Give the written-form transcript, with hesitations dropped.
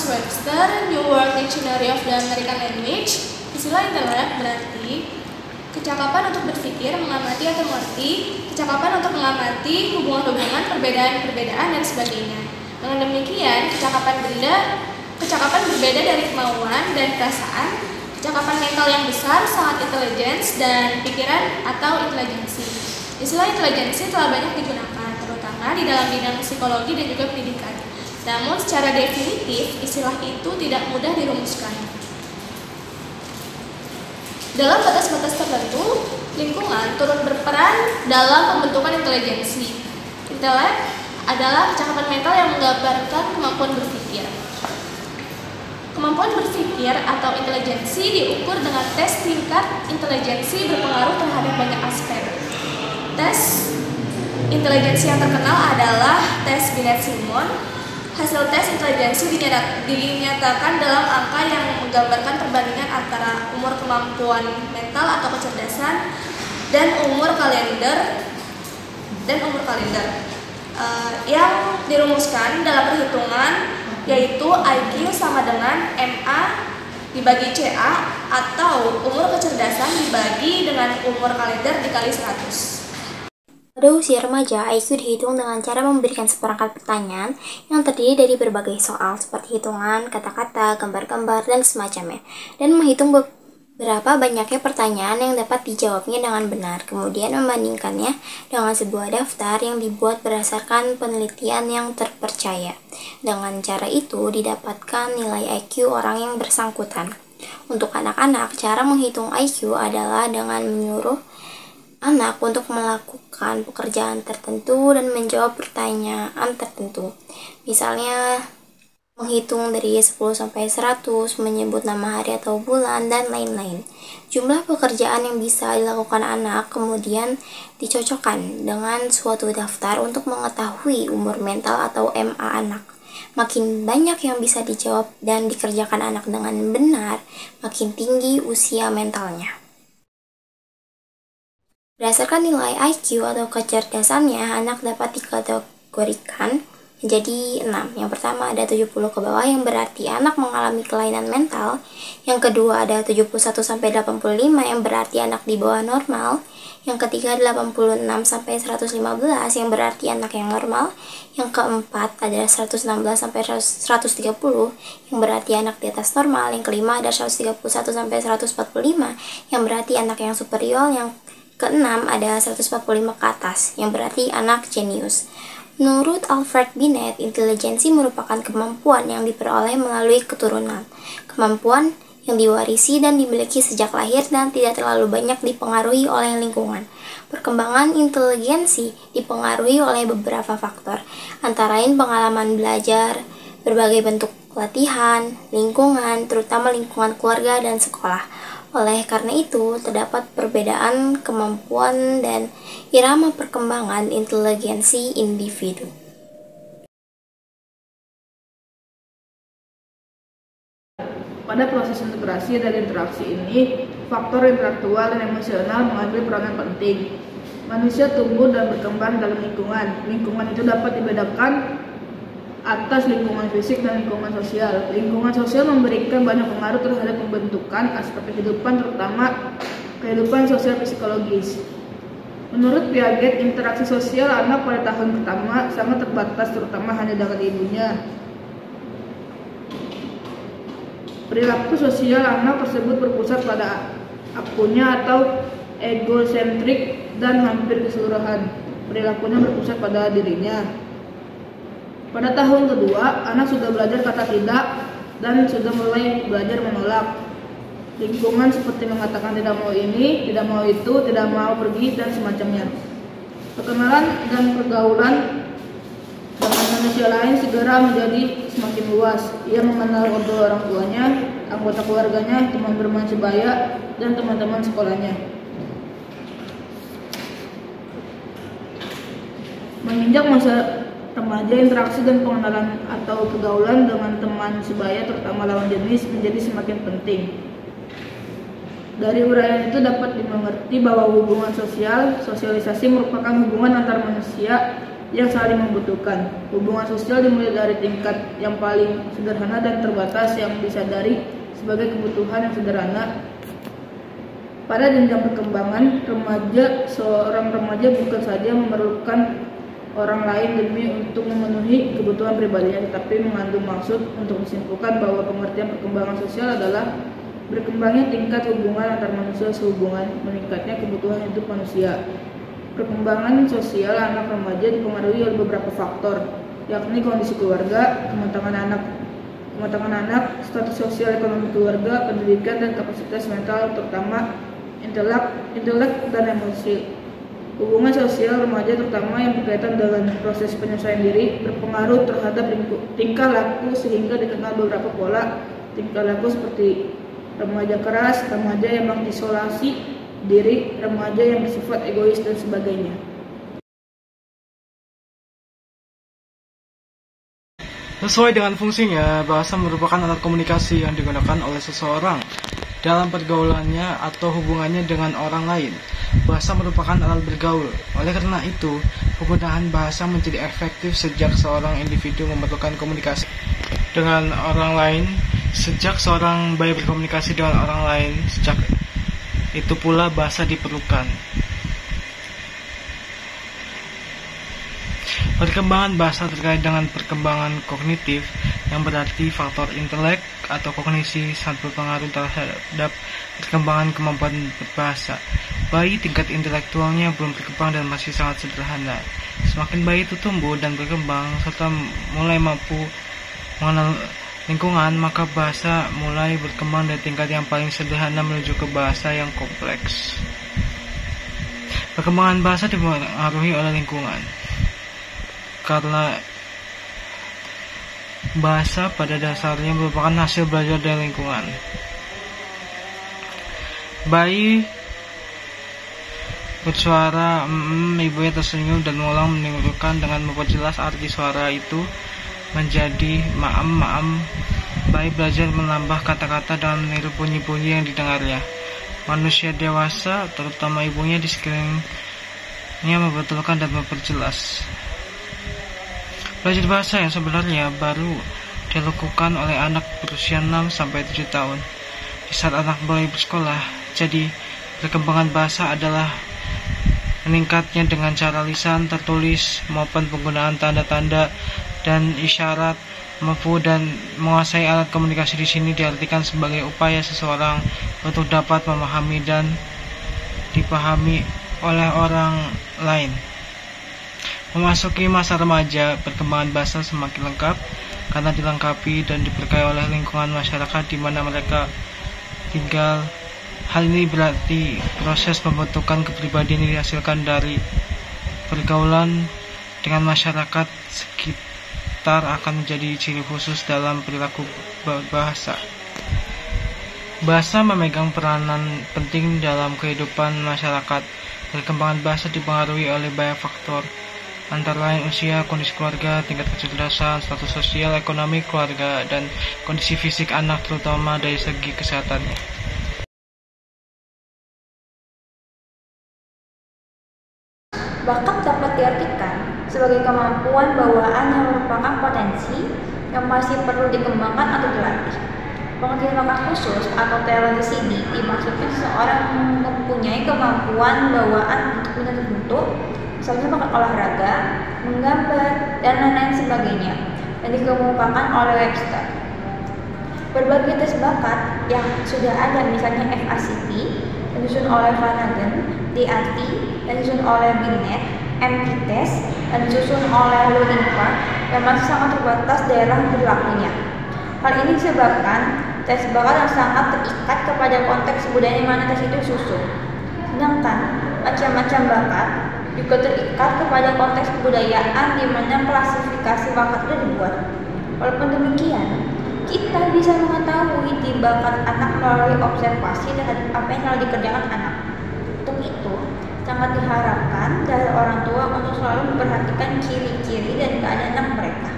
Webster, New World Dictionary of the American Language, istilah intelek berarti kecakapan untuk berpikir, mengamati atau mengerti, kecakapan untuk mengamati hubungan-hubungan, perbedaan-perbedaan, dan sebagainya. Dengan demikian, kecakapan berbeda dari kemauan dan perasaan, kecakapan mental yang besar, sangat intelligence, dan pikiran atau intelijensi. Istilah intelijensi telah banyak digunakan, terutama di dalam bidang psikologi dan juga pendidikan. Namun, secara definitif, istilah itu tidak mudah dirumuskan. Dalam batas-batas tertentu, lingkungan turut berperan dalam pembentukan intelijensi. Intelek adalah kecakapan mental yang menggambarkan kemampuan berpikir. Kemampuan berpikir atau intelijensi diukur dengan tes tingkat intelijensi berpengaruh terhadap banyak aspek. Tes intelijensi yang terkenal adalah tes Binet-Simon. Hasil tes intelijensi dinyatakan dalam angka yang menggambarkan perbandingan antara umur kemampuan mental atau kecerdasan dan umur kalender yang dirumuskan dalam perhitungan, yaitu IQ sama dengan MA dibagi CA atau umur kecerdasan dibagi dengan umur kalender dikali 100. Pada usia remaja, IQ dihitung dengan cara memberikan seperangkat pertanyaan yang terdiri dari berbagai soal seperti hitungan, kata-kata, gambar-gambar, dan semacamnya, dan menghitung berapa banyaknya pertanyaan yang dapat dijawabnya dengan benar, kemudian membandingkannya dengan sebuah daftar yang dibuat berdasarkan penelitian yang terpercaya. Dengan cara itu didapatkan nilai IQ orang yang bersangkutan. Untuk anak-anak, cara menghitung IQ adalah dengan menyuruh anak untuk melakukan pekerjaan tertentu dan menjawab pertanyaan tertentu. Misalnya, menghitung dari 10 sampai 100, menyebut nama hari atau bulan, dan lain-lain. Jumlah pekerjaan yang bisa dilakukan anak kemudian dicocokkan dengan suatu daftar untuk mengetahui umur mental atau MA anak. Makin banyak yang bisa dijawab dan dikerjakan anak dengan benar, makin tinggi usia mentalnya. Berdasarkan nilai IQ atau kecerdasannya, anak dapat dikategorikan menjadi 6. Yang pertama ada 70 ke bawah yang berarti anak mengalami kelainan mental. Yang kedua ada 71 sampai 85 yang berarti anak di bawah normal. Yang ketiga 86 sampai 115 yang berarti anak yang normal. Yang keempat ada 116 sampai 130 yang berarti anak di atas normal. Yang kelima ada 131 sampai 145 yang berarti anak yang superior. Yang keenam ada 145 ke atas, yang berarti anak jenius. Menurut Alfred Binet, intelijensi merupakan kemampuan yang diperoleh melalui keturunan. Kemampuan yang diwarisi dan dimiliki sejak lahir dan tidak terlalu banyak dipengaruhi oleh lingkungan. Perkembangan intelijensi dipengaruhi oleh beberapa faktor, antara lain pengalaman belajar, berbagai bentuk pelatihan, lingkungan, terutama lingkungan keluarga dan sekolah. Oleh karena itu, terdapat perbedaan kemampuan dan irama perkembangan intelijensi individu. Pada proses integrasi dan interaksi ini, faktor intelektual dan emosional mengambil peranan penting. Manusia tumbuh dan berkembang dalam lingkungan. Lingkungan itu dapat dibedakan atas lingkungan fisik dan lingkungan sosial. Lingkungan sosial memberikan banyak pengaruh terhadap pembentukan aspek kehidupan, terutama kehidupan sosial psikologis. Menurut Piaget, interaksi sosial anak pada tahun pertama sangat terbatas, terutama hanya dengan ibunya. Perilaku sosial anak tersebut berpusat pada akunya atau egosentrik dan hampir keseluruhan perilakunya berpusat pada dirinya. Pada tahun kedua, anak sudah belajar kata tidak dan sudah mulai belajar menolak. Lingkungan seperti mengatakan tidak mau ini, tidak mau itu, tidak mau pergi, dan semacamnya. Perkenalan dan pergaulan dengan manusia lain segera menjadi semakin luas. Ia mengenal kedua orang tuanya, anggota keluarganya, teman bermain sebaya, dan teman-teman sekolahnya. Menginjak masa remaja, interaksi dan pengenalan atau pergaulan dengan teman sebaya, terutama lawan jenis, menjadi semakin penting. Dari uraian itu dapat dimengerti bahwa hubungan sosialisasi merupakan hubungan antar manusia yang saling membutuhkan. Hubungan sosial dimulai dari tingkat yang paling sederhana dan terbatas yang disadari sebagai kebutuhan yang sederhana. Pada jenjang perkembangan remaja, seorang remaja bukan saja memerlukan orang lain demi untuk memenuhi kebutuhan pribadinya, tetapi mengandung maksud untuk disimpulkan bahwa pengertian perkembangan sosial adalah berkembangnya tingkat hubungan antar manusia sehubungan meningkatnya kebutuhan hidup manusia. Perkembangan sosial anak remaja dipengaruhi oleh beberapa faktor, yakni kondisi keluarga, kematangan anak, status sosial ekonomi keluarga, pendidikan, dan kapasitas mental, terutama intelek dan emosi. Hubungan sosial remaja terutama yang berkaitan dengan proses penyesuaian diri berpengaruh terhadap tingkah laku sehingga dikenal beberapa pola tingkah laku seperti remaja keras, remaja yang mengisolasi diri, remaja yang bersifat egois, dan sebagainya. Sesuai dengan fungsinya, bahasa merupakan alat komunikasi yang digunakan oleh seseorang dalam pergaulannya atau hubungannya dengan orang lain. Bahasa merupakan alat bergaul. Oleh karena itu, penggunaan bahasa menjadi efektif sejak seorang individu memerlukan komunikasi dengan orang lain. Sejak seorang bayi berkomunikasi dengan orang lain, sejak itu pula bahasa diperlukan. Perkembangan bahasa terkait dengan perkembangan kognitif, yang berarti faktor intelek atau kognisi sangat berpengaruh terhadap perkembangan kemampuan berbahasa. Bayi tingkat intelektualnya belum berkembang dan masih sangat sederhana. Semakin bayi itu tumbuh dan berkembang serta mulai mampu mengenal lingkungan, maka bahasa mulai berkembang dari tingkat yang paling sederhana menuju ke bahasa yang kompleks. Perkembangan bahasa dipengaruhi oleh lingkungan. Karena bahasa pada dasarnya merupakan hasil belajar dari lingkungan. Bayi bersuara ibunya tersenyum dan mengulang menimbulkan dengan memperjelas arti suara itu menjadi maam. Bayi belajar menambah kata-kata dan meniru bunyi-bunyi yang didengarnya. Manusia dewasa, terutama ibunya di sekelilingnya, membetulkan dan memperjelas. Belajar bahasa yang sebenarnya baru dilakukan oleh anak berusia 6-7 tahun. Di saat anak mulai bersekolah, jadi perkembangan bahasa adalah meningkatnya dengan cara lisan, tertulis, maupun penggunaan tanda-tanda dan isyarat. Mampu dan menguasai alat komunikasi di sini diartikan sebagai upaya seseorang untuk dapat memahami dan dipahami oleh orang lain. Memasuki masa remaja, perkembangan bahasa semakin lengkap karena dilengkapi dan diberkahi oleh lingkungan masyarakat di mana mereka tinggal. Hal ini berarti proses pembentukan kepribadian yang dihasilkan dari pergaulan dengan masyarakat sekitar akan menjadi ciri khusus dalam perilaku berbahasa. Bahasa memegang peranan penting dalam kehidupan masyarakat. Perkembangan bahasa dipengaruhi oleh banyak faktor, antara lain usia, kondisi keluarga, tingkat kecerdasan, status sosial, ekonomi keluarga, dan kondisi fisik anak, terutama dari segi kesehatannya. Bakat dapat diartikan sebagai kemampuan bawaan yang merupakan potensi yang masih perlu dikembangkan atau dilatih. Pengertian bakat khusus atau talent di sini dimaksudkan seseorang mempunyai kemampuan bawaan untuk bidang tertentu, misalnya bakat olahraga, menggambar, dan lain-lain sebagainya, yang dikemukakan oleh Webster. Berbagai tes bakat yang sudah ada, misalnya FACT, yang disusun oleh Flanagan, DAT, yang disusun oleh Binet, MT-Test, dan disusun oleh Loudon Park, yang masih sangat terbatas daerah berlakunya. Hal ini disebabkan tes bakat yang sangat terikat kepada konteks budaya di mana tes itu disusun. Sedangkan macam-macam bakat juga terikat kepada konteks kebudayaan di mana klasifikasi bakat itu dibuat. Walaupun demikian, kita bisa mengetahui di bakat anak melalui observasi terhadap apa yang telah dikerjakan anak. Untuk itu, sangat diharapkan dari orang tua untuk selalu memperhatikan ciri-ciri dan keadaan anak mereka.